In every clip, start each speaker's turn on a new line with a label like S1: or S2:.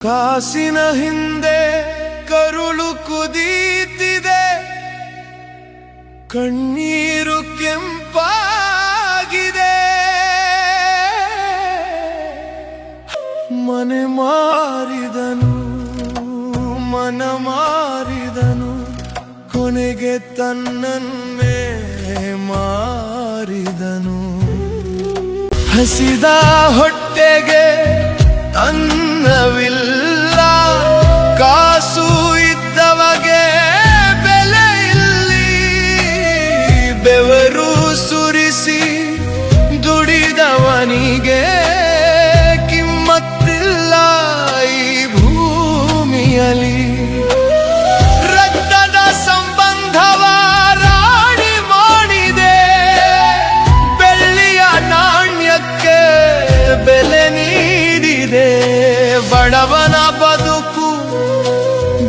S1: ಕಾಸಿನ ಹಿಂದೆ ಕರುಳು ಕುದೀತಿದೆ, ಕಣ್ಣೀರು ಕೆಂಪಾಗಿದೆ. ಮನೆ ಮಾರಿದನು, ಮನ ಮಾರಿದನು, ಕೊನೆಗೆ ತನ್ನನ್ನೇ ಮಾರಿದನು. ಹಸಿದ ಹೊಟ್ಟೆಗೆ ಅನ್ನವಿಲ್ಲ, ಕಾಸು ಇದ್ದವಗೆ ಬೆಲೆ ಇಲ್ಲಿ. ಬೆವರು ಸುರಿಸಿ ದುಡಿದವನಿಗೆ ಕಿಮ್ಮತ್ತಿಲ್ಲ ಈ ಭೂಮಿಯಲ್ಲಿ. ರಕ್ತದ ಸಂಬಂಧವ ರಾಣಿ ಮಾಡಿದೆ, ಬೆಳ್ಳಿಯ ನಾಣ್ಯಕ್ಕೆ ಬೆಲೆ ನೀಡಿದೆ. ಬಡವನ ಬದುಕು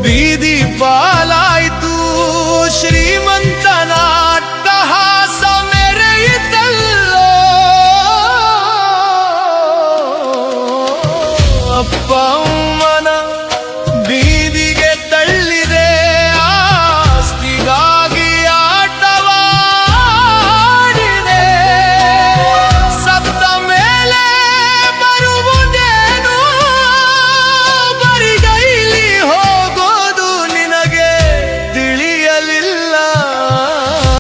S1: ಬೀದಿ ಪಾಲ